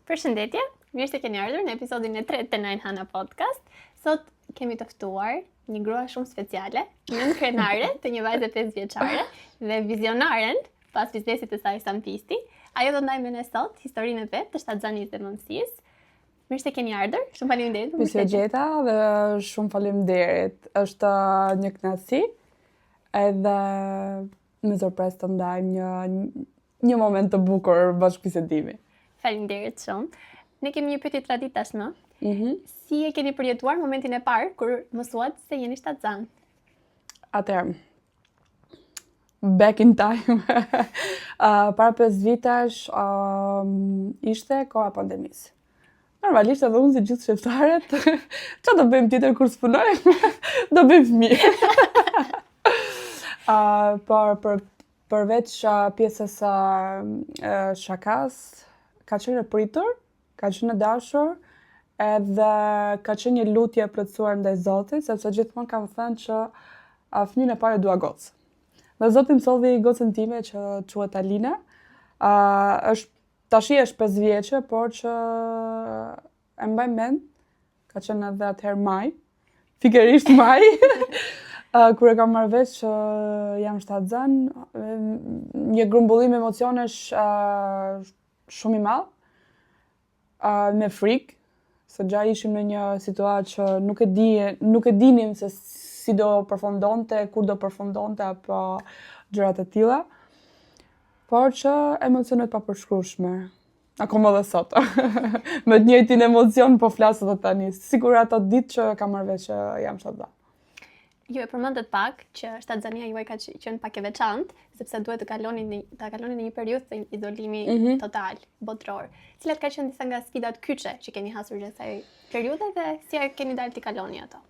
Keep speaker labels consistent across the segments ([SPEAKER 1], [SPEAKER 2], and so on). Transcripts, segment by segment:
[SPEAKER 1] Përshëndetje, mirë se keni ardhur në episodin e 3 të Nine Hana Podcast. Sot kemi të ftuar një grua shumë speciale, nënkrenare të një vajze 5 vjeçare dhe vizionaren pas biznesit të saj sampisti. Ajo do ndajmë ne sot historinë e vet të shtatzanisë dhe mëmësisë. Mirë se keni ardhur. Shumë faleminderit.
[SPEAKER 2] Mirë se gjeta dhe shumë faleminderit. Është një kënaqësi edhe me sorpresë të ndajmë një moment të bukur bashkëbisedimi.
[SPEAKER 1] Faleminderit shumë. Ne kemi një pyetje traditë tashmë. Si e keni përjetuar momentin e parë kur mësuat se jeni shtatzan?
[SPEAKER 2] Atëherë, back in time. Para 5 vitesh ishte koha pandemisë. Normalisht edhe unë si gjithë shqiptarët, që do bëjmë tjetër kur s'punojmë? Do bëjmë fëmijë. Por përveç pjesës shakas, ka qenë e pritur, ka qenë e dashur, edhe ka qenë një lutje e plotësuar ndaj Zotit, sepse gjithmonë kam thënë që fëmijën e parë dua gocë. Dhe Zoti më solli gocën time që quhet Alina. Tashi është 5 vjeçë, por që e mbaj mend, ka qenë edhe atëherë maj, pikërisht maj, kur e kam marrë vesh që jam shtatzan, një grumbullim emocionesh shumë i madh, me frikë, se gja ishim në një situatë që nuk e dinim se si do përfundonte, kur do përfundonte apo gjërat e tilla. Por që emocionet pa përshkrueshme. Akoma dhe sot. Me të njëjtin emocion po flas edhe tani. Sigur ato ditë që kam marrë vesh që jam shtatzan.
[SPEAKER 1] Ju e përmendet pak që shtatzania juaj ka qenë pak e veçantë, sepse duhet ta kaloni në një periudhë të izolimi total, botror. Cilat ka qenë disa nga sfidat kyçe që keni hasur gjatë kësaj periudhe dhe si keni dalë t'i kaloni ato?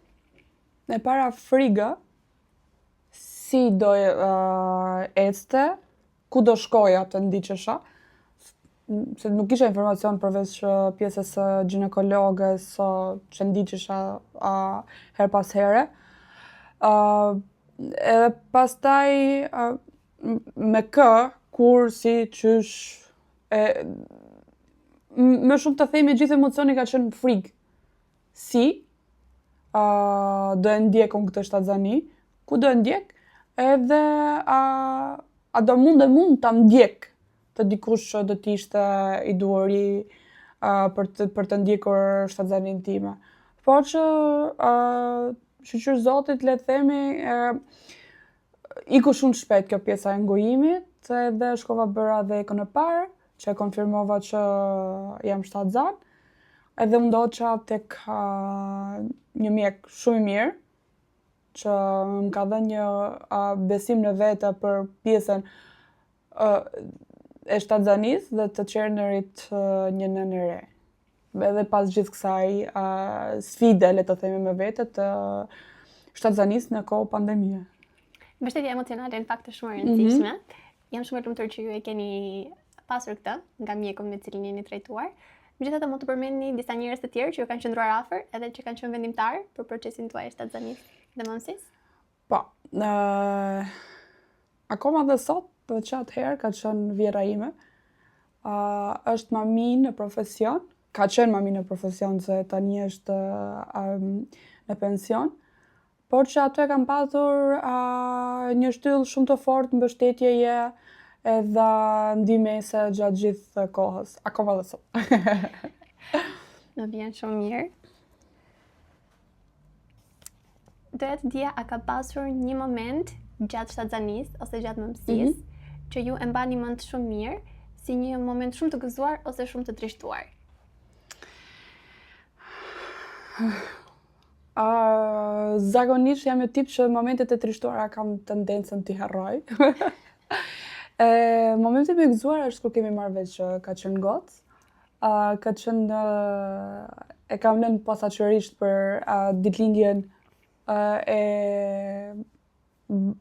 [SPEAKER 2] E para friga, si do ecte, ku do shkoja të ndiqesha, se nuk kisha informacion përveç pjesës ginekologes që ndiqesha her pas here. Edhe pastaj me kur, si, qysh, më shumë të themi gjithë emocioni ka qenë frikë. Si do e ndjekun këtë shtatzani, ku do e ndjek, edhe a do mund ta ndjek të dikush që do t'ishte i duhuri për të ndjekur shtatzanin time. Por që shqyr Zotit, le të themi, iku shumë shpejt kjo pjesa e ngojimit, edhe shkova bëra dhe ekën e parë, që e konfirmova që jam shtatzan, edhe ndoqa tek një mjek shumë i mirë, që më ka dhënë një besim në vete për pjesën e shtatzanisë dhe të qenerit një nënë e re. Edhe pas gjithë kësaj sfide, le të themi me vete, të shtatzanisë në kohë pandemie.
[SPEAKER 1] Mbështetja emocionale në fakt është shumë e rëndësishme. Jam shumë e lumtur që ju e keni pasur këtë nga mjeku me cilin jeni trajtuar. Megjithatë, mund të përmendni disa njerëz të tjerë që ju kanë qendruar afër edhe që kanë qenë vendimtar për procesin tuaj shtatzanisë dhe mëmësisë?
[SPEAKER 2] Po, akoma dhe sot, dhe që atëherë ka qenë vjera ime, është mami në profesion, ka qenë mami në profesion se tani është në pension, por që aty e kam pasur një shtyllë shumë të fortë mbështetjeje edhe ndihmëse gjatë gjithë kohës, akoma dhe sot.
[SPEAKER 1] Më vjen shumë mirë. Doja të dija, a ka pasur një moment gjatë shtatzanisë ose gjatë mëmësisë që ju e mbani mend shumë mirë, si një moment shumë të gëzuar ose shumë të trishtuar?
[SPEAKER 2] Zakonisht jam një tip që momentet e trishtuara kam tendencën t'i harroj. Momenti më i gëzuar është kur kemi marrë vesh që ka qenë gocë. Ka qenë e kam lënë posaçërisht për ditëlindjen e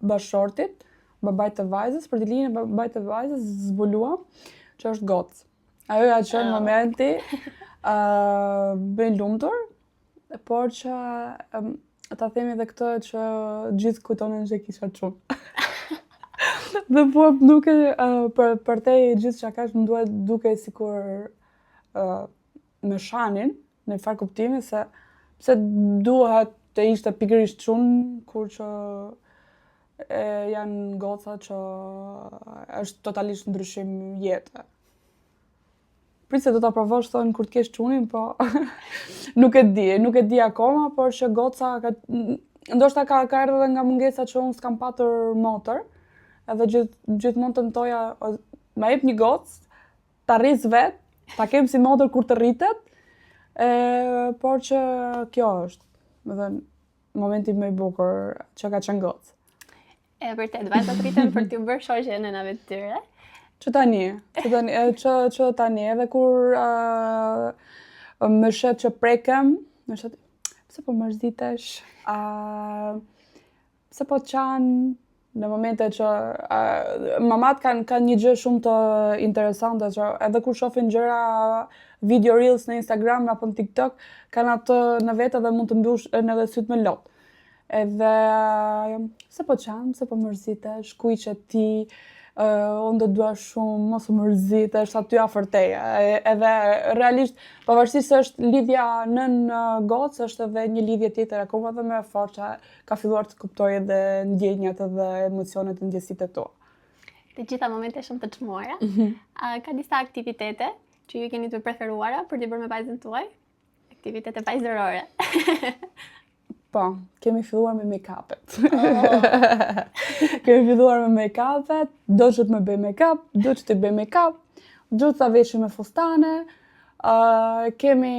[SPEAKER 2] bashortit, babait të vajzës, për ditëlindjen e babait të vajzës zbuluam që është gocë. Ajo ka qenë momenti bëj lumtur, por që ta themi edhe këtë që gjithë kujtonin që kisha çunë. Dhe po duke për te gjithë çka kash më duke sikur me shanin, në farë kuptimi se pse duhet të ishte pikërisht çun kur që janë goca që është totalisht ndryshim jete. Prit se do ta provosh thonë kur të kesh çunin, po nuk e di akoma, por që goca ndoshta ka ardhur edhe nga mungesa që unë s'kam patur motor, edhe gjithmonë tentoja ma jep një gocë, ta rris vet, ta kem si motor kur të rritet, por që kjo është, më thënë, momenti më i bukur që ka qenë gocë.
[SPEAKER 1] E vërtet, vajzat rriten për t'ju bërë shoqe nënave të tyre.
[SPEAKER 2] Që tani, edhe kur më shet që prekem, më shet, pse po mërzitesh, pse po qanë, në momente që mamat kanë një gjë shumë të interesante, që edhe kur shohin gjëra video reels në Instagram apo në TikTok, kanë atë në vetë dhe mund të mbushin edhe sytë me lot. Edhe, pse po qanë, pse po mërzitesh, kuj që ti, unë do dua shumë, mos u mërzitesh aty afër teje. Edhe realisht, pavarësisht se është lidhja nën gocë, është edhe një lidhje tjetër akoma dhe më e fortë që ka filluar të kuptoj edhe ndjenjat edhe emocionet e ndjesitë e tua.
[SPEAKER 1] Të gjitha momente shumë të çmuara. Ka disa aktivitete që ju keni të preferuara për t'i bërë me vajzën tuaj? Aktivitete vajzërore.
[SPEAKER 2] Po, kemi filluar me make-upet. Kemi filluar me make-upet, do që të më bëj make-up, do që të bëj make-up, do të ta veshim me fustane. Kemi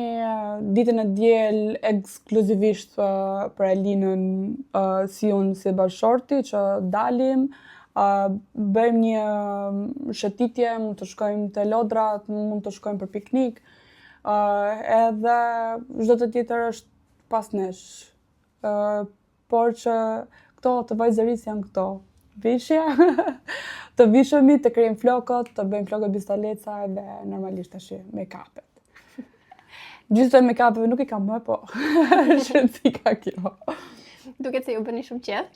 [SPEAKER 2] ditën e diel ekskluzivisht për Alinën si unë si bashorti që dalim, bëjmë një shëtitje, mund të shkojmë te lodrat, mund të shkojmë për piknik, edhe çdo të tjetër është pas nesh. Por që këto të vajzërisë janë këto. Vishja, të vishemi, të krijojmë flokët, të bëjmë flokët bistaleca dhe normalisht tash make-upet. Gjithë make-upet nuk i kam më, po është ka kjo.
[SPEAKER 1] Duket se ju bëni shumë qejf.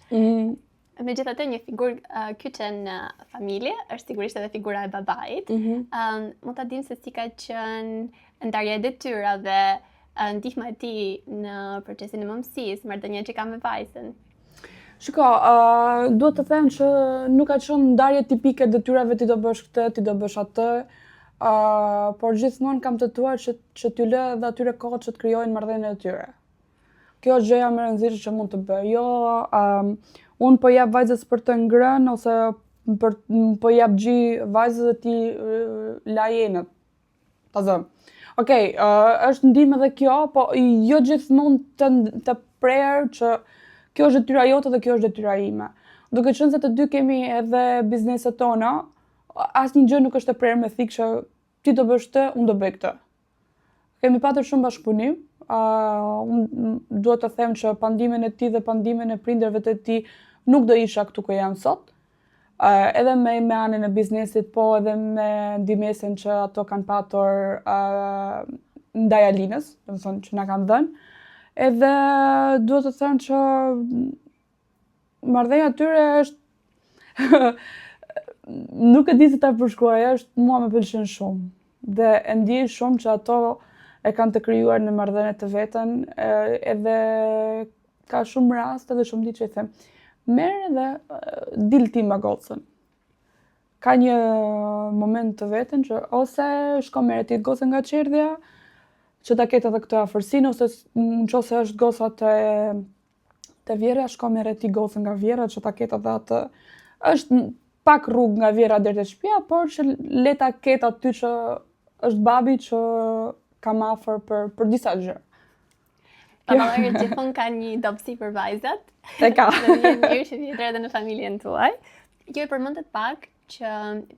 [SPEAKER 1] Megjithatë, një figurë kyçe në familje është sigurisht edhe figura e babait. Mund ta dim se si ka qenë ndarja e detyrave, ndihma e tij në procesin e mëmësisë, marrëdhënia që ka me vajzën.
[SPEAKER 2] Shiko, duhet të them që nuk ka qenë ndarje tipike detyrave ti do bësh këtë, ti do bësh atë, por gjithmonë kam tentuar që t'ju lë edhe atyre kohë që të krijojnë marrëdhënien e tyre. Kjo është gjëja më e rëndësishme që mund të bëj. Jo, unë po jap vajzës për të ngrënë ose po jap xhi vajzës dhe ti lajenët. Ta zëm. Okej, është ndihmë edhe kjo, po jo gjithmonë të prerë që kjo është detyra jote dhe kjo është detyra ime. Duke qenë se të dy kemi edhe bizneset tona, asnjë gjë nuk është e prerë me thikë që ti do bësh këtë, unë do bëj këtë. Kemi patur shumë bashkëpunim. Unë duhet të them që pandimin e tij dhe pandimin e prindërve të tij nuk do isha këtu ku jam sot. Edhe me anën e biznesit, po edhe me ndihmën që ato kanë patur ndaj Alinës, domethënë që na kanë dhënë. Edhe duhet të them që marrëdhënia tyre është nuk e di si ta përshkruaj, mua më pëlqen shumë. Dhe e ndjej shumë që ato e kanë të krijuar në marrëdhënie të veten, edhe ka shumë raste dhe shumë ditë që i them, merr edhe dil ti me gocën. Ka një moment të veten që ose shko merr ti gocën nga qerdhja, që ta ketë edhe këtë afërsinë, ose nëse është goca te Vjera, shko merr ti gocën nga Vjera, që ta ketë edhe atë. Është pak rrugë nga Vjera deri te shtëpia, por që le ta ketë aty që është babi që kam afër për disa gjëra.
[SPEAKER 1] Pavarësisht gjithmonë ka një dobësi për vajzat.
[SPEAKER 2] E ka.
[SPEAKER 1] Dhe mirë që vjetër edhe në familjen tuaj. Ju e përmendet pak që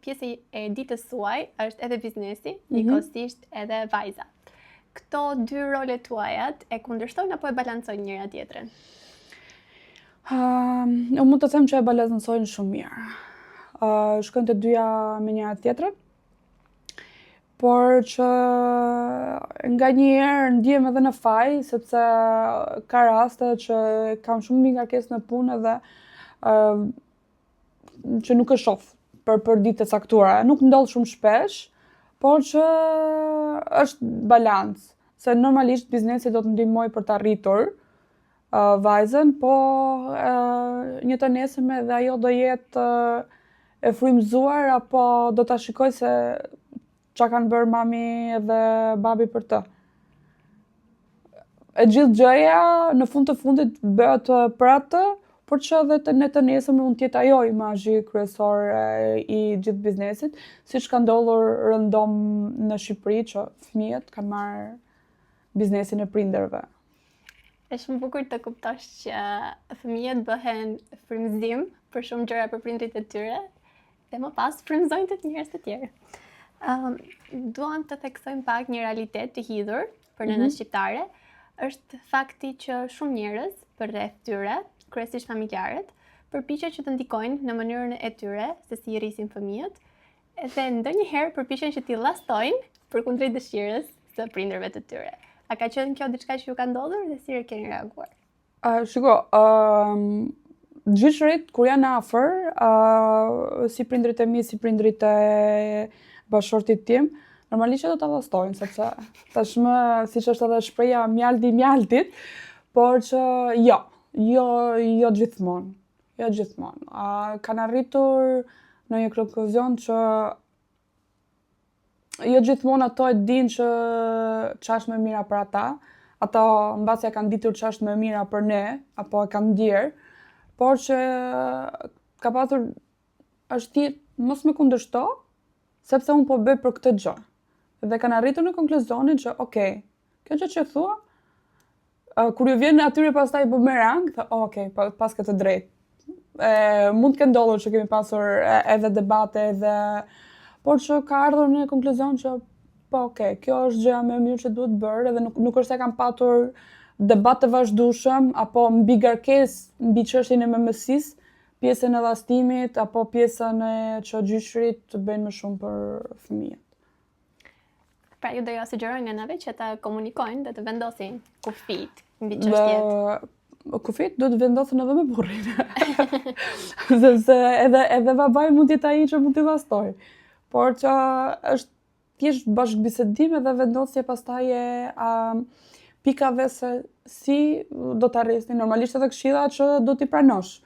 [SPEAKER 1] pjesë e ditës suaj është edhe biznesi, njëkohësisht edhe vajza. Këto dy role tuajat e kundërshtojnë apo e balancojnë njëra tjetrën?
[SPEAKER 2] Unë mund të them që e balancojnë shumë mirë. Shkojnë të dyja me njëra tjetrën, por që nga një herë ndihem edhe në faj, sepse ka raste që kam shumë ngarkesë në punë dhe që nuk e shoh për ditë të caktuara. Nuk ndodh shumë shpesh, por që është balans, se normalisht biznesi do të ndihmoj për të arritur vajzën, po një të nesërme dhe ajo do jetë e frymëzuar apo do ta shikoj se çka kanë bërë mami dhe babi për të. E gjithë gjëja në fund të fundit bëhet për atë, por që edhe në të nesërme mund të jetë ajo imazhi kryesor i gjithë biznesit, siç ka ndodhur rëndom në Shqipëri që fëmijët kanë marrë biznesin e prindërve.
[SPEAKER 1] Është shumë bukur të kuptosh që fëmijët bëhen frymëzim për shumë gjëra për prindrit e tyre dhe më pas frymëzojnë të njerëz të tjerë. Duam të theksojmë pak një realitet të hidhur për nënën shqiptare, është fakti që shumë njerëz përreth tyre, kryesisht familjarët, përpiqen që të ndikojnë në mënyrën e tyre se si i rrisin fëmijët, dhe ndonjëherë përpiqen që t'i llastojnë përkundrejt dëshirës së prindërve të tyre. A ka qenë kjo diçka që ju ka ndodhur dhe si keni reaguar?
[SPEAKER 2] Shiko, gjyshërit kur janë afër, si prindrit e mi, si prindrit e bashortit tim, normalisht do ta llastojnë, sepse tashmë siç është edhe shpreha mjalti mjaltit, por që jo gjithmonë. Jo gjithmonë. Kanë arritur në një konkluzion që jo gjithmonë ato e dinë që ç'a është më mira për ata. Ato mbasi kanë ditur ç'a është më mira për ne, apo e kanë ndier, por që ka pasur është thjesht mos më kundërshto, sepse unë po bëj për këtë gjë. Dhe kanë arritur në konkluzionin që okay, kjo gjë që thua, kur ju vjen atyre pastaj bumerang, okay, pas këtë drejt. Mund të kenë ndodhur që kemi pasur edhe debate edhe, por që ka ardhur në konkluzion që po okay, kjo është gjëja më e mirë që duhet bërë, edhe nuk është se kam patur debat të vazhdueshëm apo mbi garkesë mbi çështjen e mëmësisë, pjesën e llastimit apo pjesën e që gjyshërit të bëjnë më shumë për fëmijët.
[SPEAKER 1] Pra ju do ja sugjerojnë nënave që ta komunikojnë dhe të vendosin kufit mbi çështjet.
[SPEAKER 2] Kufit duhet vendosen edhe me burrin. Sepse edhe babai mund të jetë ai që mund t'i llastoj. Por që është thjesht bashkëbisedim edhe vendosje pastaj e pikave se si do të arrisni. Normalisht edhe këshilla që do t'i pranosh.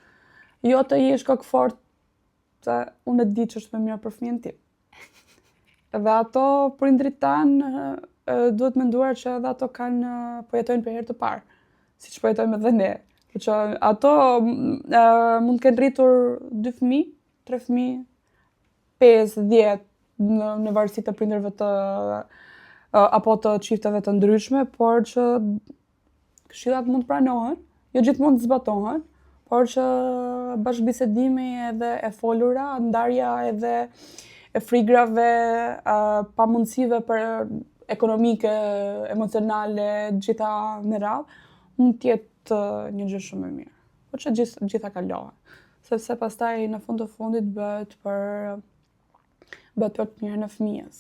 [SPEAKER 2] Jo të jesh kokfort se unë e di që është më mirë për fëmijën tim. Edhe ato prindrit tanë duhet menduar që edhe ato po jetojnë për herë të parë, siç po jetojmë edhe ne. Por që ato mund të kenë rritur 2 fëmijë, 3 fëmijë, 5, 10 në varësi të prindërve apo të çifteve të ndryshme, por që këshillat mund të pranohen, jo gjithmonë të zbatohen, por që bashkëbisedimi edhe e folura, ndarja edhe e frigrave, pamundësive për ekonomike, emocionale, gjitha me radhë, mund të jetë një gjë shumë e mirë. Por që gjitha kalohen. Sepse pastaj në fund të fundit bëhet për të mirën e fëmijës.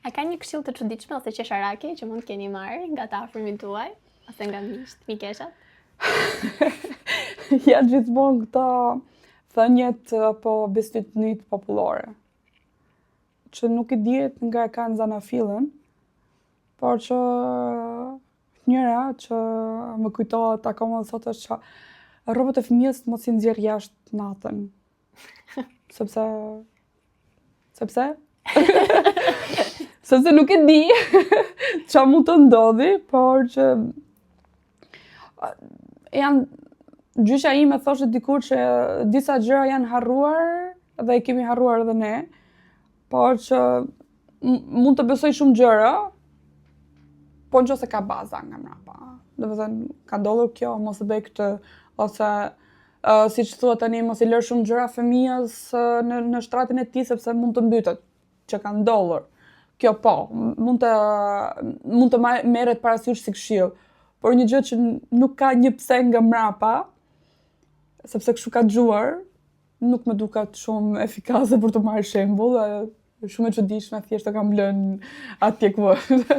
[SPEAKER 1] A ka një këshill të çuditshme ose qesharake që mund të keni marrë nga të afërmit tuaj ose nga mikeshat?
[SPEAKER 2] Ja gjithmonë këto thënjet apo besëditënit popullore, që nuk i dihet nga e kanë zanafillën, por që njëra që më kujtohet akoma sot është që rrobat e fëmijës mos i nxjerr jashtë natën. Sepse sepse nuk e di ç'a mund të ndodhi, por që gjyshja ime thoshte dikur që disa gjëra janë harruar dhe i kemi harruar edhe ne, por që mund të besoj shumë gjëra, po nëse ka baza nga mbrapa. Do të thënë, ka ndodhur kjo, mos e bëj këtë, ose siç thua tani, mos i lër shumë gjëra fëmijës në shtratin e tij sepse mund të mbytet, që ka ndodhur. Kjo po, mund të merret parasysh si këshill, por një gjë që nuk ka një pse nga mbrapa, sepse kështu ka dëgjuar, nuk më duket shumë efikase për të marrë shembull, shumë e çuditshme, thjesht e kam lënë atje ku është.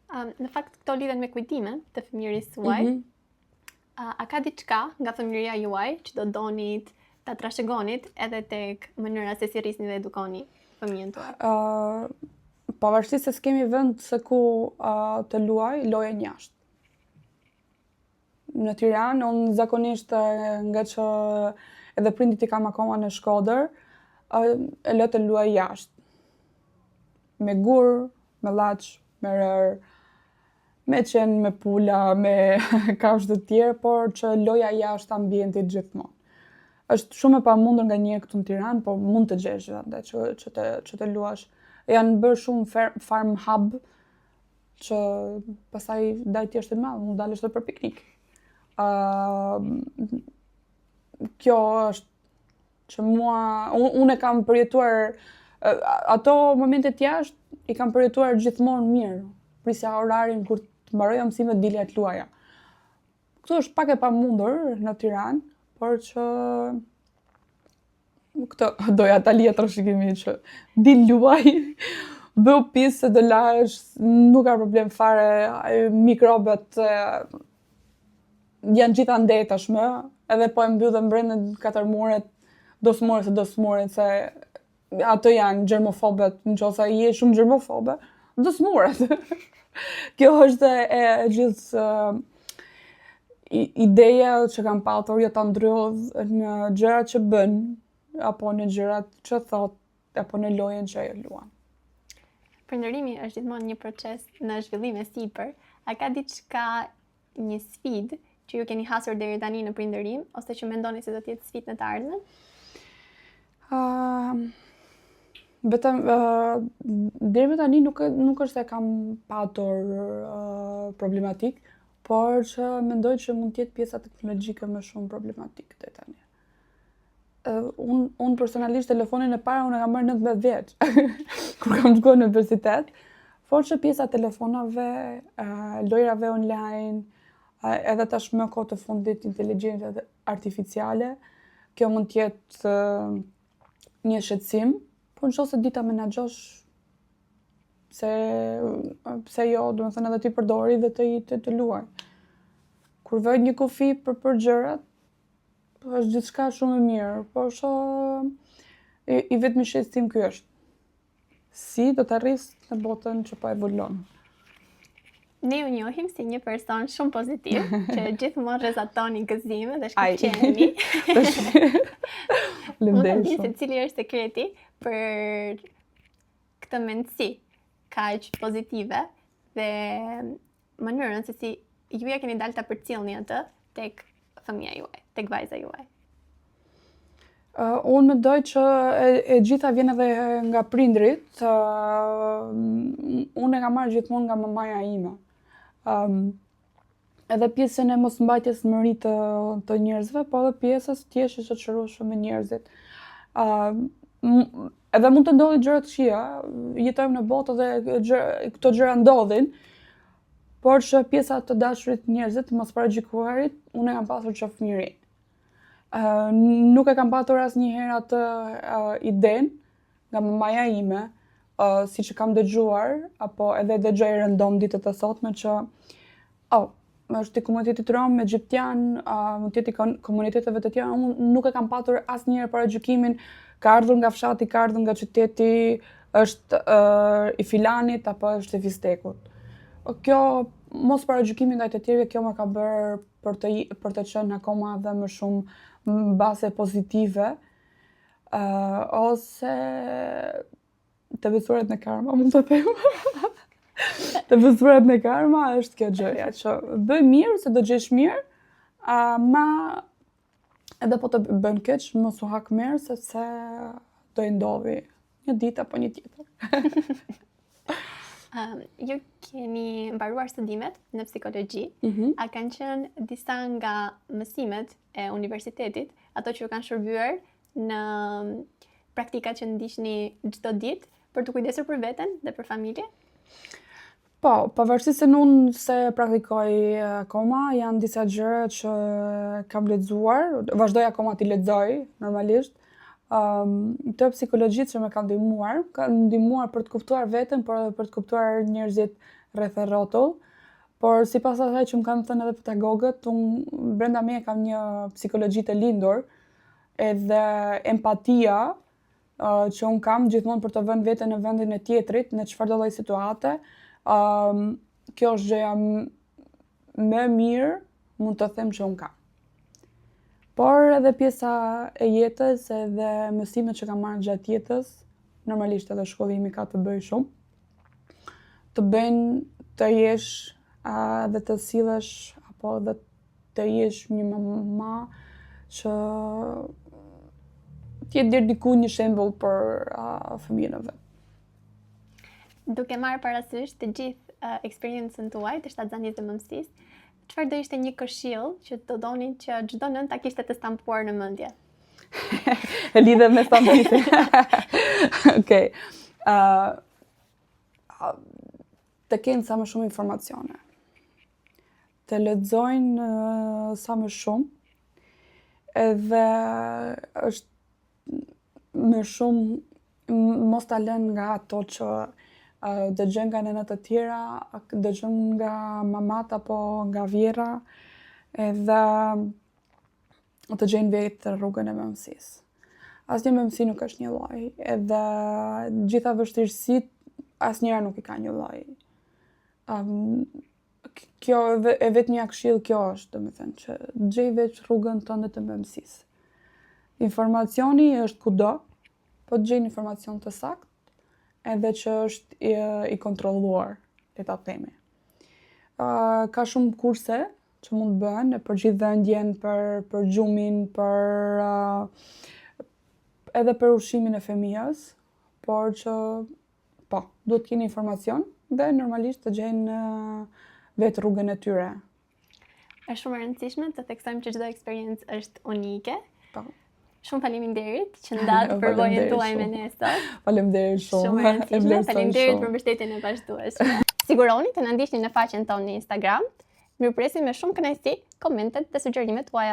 [SPEAKER 1] Në fakt këto lidhen me kujtime të fëmijërisë tuaj. A ka diçka nga fëmijëria juaj që do donit ta trashëgonit edhe tek mënyra se si rrisni dhe edukoni fëmijën tuaj?
[SPEAKER 2] pavarësisht se s'kemi vend se ku të luaj, lojen jashtë. Në Tiranë, unë zakonisht nga që edhe prindit i kam akoma në Shkodër, e lë të luaj jashtë. Me gur, me llaç, me rër, me qenë, me pula, me kafshë të tjerë, por që loja jashtë ambientit gjithmonë. Është shumë e pamundur nga një këtu në Tiranë, por mund të gjesh vende që të luash. Janë bërë shumë farm hub që pastaj dajti është i madh, mund dalësh edhe për piknik. Kjo është që mua, unë e kam përjetuar ato momentet jashtë i kam përjetuar gjithmonë mirë. Prisja orarin kur të mbaroja mësimet dilja të luaja. Këtu është pak e pamundur në Tiranë, por që këtë doja ta lija trashëgimi që dil luaj, bëu pisë se do lahesh, nuk ka problem fare, mikrobet janë gjitha ndej tashmë, edhe po e mbyll dhe brenda 4 muret, do smuret se ato janë gjermofobet, nëse je shumë gjermofobe, do smuret. Kjo është e gjithë ideja që kam patur jo ta ndrodh në gjërat që bën, apo në gjërat që thot, apo në lojën që ajo luan.
[SPEAKER 1] Prindërimi është gjithmonë një proces në zhvillim e sipër. A ka diçka, një sfidë që ju keni hasur deri tani në prindërim, ose që mendoni se do të jetë sfidë në të ardhmen?
[SPEAKER 2] Vetëm deri më tani nuk është se kam patur problematik, por që mendoj që mund të jetë pjesa teknologjike më shumë problematik deri tani. Unë personalisht telefonin e parë unë e kam marrë 19 vjeç, kur kam shkuar në universitet, por që pjesa telefonave, lojrave online, edhe tashmë kohë të fundit inteligjencë artificiale, kjo mund të jetë një shqetësim, por nëse dita menaxhosh pse jo, domethënë edhe ti përdori dhe të luaj. Kur vë një kufi për gjërat, është gjithçka shumë e mirë, por i vetmi shqetësim ky është. Si do të arrisë në botën që po evoluon.
[SPEAKER 1] Ne ju njohim si një person shumë pozitiv, që gjithmonë rrezatoni gëzime dhe shkëlqeni. Mund të di se cili është sekreti për këtë mendësi kaq pozitive dhe mënyrën se si ju ja keni dalë ta përcjellni atë tek fëmia juaj, tek vajza juaj.
[SPEAKER 2] Unë mendoj që e gjitha vjen edhe nga prindrit. Unë e kam marrë gjithmonë nga mamaja ime. Edhe pjesën e mosmbajtjes mëri të njerëzve, po edhe pjesës të jesh i shoqërueshëm me njerëzit. Edhe mund të ndodhin gjëra të këqija, jetojmë në botë dhe këto gjëra ndodhin, por që pjesa të dashurit njerëzit, mos paragjikuarit, unë e kam pasur qoftë miri. Nuk e kam patur asnjëherë atë idenë nga mamaja ime, siç e kam dëgjuar, apo edhe dëgjoj rëndom ditët e sotme që është i komunitetit rom, egjiptian, mund të jetë i komuniteteve të tjera, unë nuk e kam patur asnjëherë paragjykimin ka ardhur nga fshati, ka ardhur nga qyteti, është i filanit apo është i fistekut. Kjo mos paragjykimi ndaj të tjerëve, kjo më ka bërë për të qenë akoma dhe më shumë base pozitive, ose të vësuret në karma, mund të them. Të vësuret në karma është kjo gjëja, që bëj mirë se do gjesh mirë, ma edhe po të bën keq, mos u hak mirë, sepse do i ndodhi një ditë apo një tjetër.
[SPEAKER 1] Ju keni mbaruar studimet në psikologji, a kanë qenë disa nga mësimet e universitetit, ato që ju kanë shërbyer në praktikat që ndiqni çdo ditë për të kujdesur për veten dhe për familje?
[SPEAKER 2] Po, pavarësisht se unë se praktikoj akoma, janë disa gjëra që kam lexuar, vazhdoj akoma t'i lexoj normalisht. Të psikologjisë që më kanë ndihmuar për të kuptuar veten, por edhe për të kuptuar njerëzit rreth e rrotull. Por sipas asaj që më kanë thënë edhe pedagogët, unë brenda meje kam një psikologji të lindur, edhe empatia që unë kam gjithmonë për të vënë veten në vendin e tjetrit, në çfarëdo lloj situate. Kjo është gjëja më mirë mund të them që unë kam. Por edhe pjesa e jetës edhe mësimet që kam marrë gjatë jetës, normalisht edhe shkollimi ka të bëjë shumë, të bëjnë të jesh dhe të sillesh apo dhe të jesh një mama që t'jetë deri diku një shembull për fëmijën e vet.
[SPEAKER 1] Duke marrë parasysh të gjithë eksperiencën tuaj të shtatzanisë dhe mëmësisë, çfarë do ishte një këshill që do donin që çdo nën ta kishte të stampuar në mendje?
[SPEAKER 2] E lidhe me stampisin. Okej. Të kenë sa më shumë informacione. Të lexojnë sa më shumë. Edhe është më shumë mos ta lënë nga ato që dëgjojnë nga nënat të tjera, dëgjojnë nga mamat apo nga vjera, edhe të gjejnë vetë rrugën e mëmësisë. Asnjë mëmësi nuk është një lloj, edhe gjitha vështirësitë asnjëra nuk i ka një lloj. Kjo e vetmja këshill kjo është, domethënë që gjej vetë rrugën tënde të mëmësisë. Informacioni është kudo, po të gjejnë informacion të saktë, edhe që është i kontrolluar, le ta themi. Ka shumë kurse që mund të bëhen për gjithëndjen, për gjumin, edhe për ushqimin e fëmijës, por që po, duhet të kenë informacion dhe normalisht të gjejnë vetë rrugën e tyre.
[SPEAKER 1] Është shumë e rëndësishme të theksojmë që çdo eksperiencë është unike.
[SPEAKER 2] Po.
[SPEAKER 1] Shumë faleminderit që ndatë përvojën tuaj me ne sot.
[SPEAKER 2] Faleminderit shumë.
[SPEAKER 1] Shumë e rëndësishme. Faleminderit për mbështetjen e vazhdueshme. Siguroni të na ndiqni në faqen tonë në Instagram. Mirëpresim me shumë kënaqësi komentet dhe sugjerimet tuaja.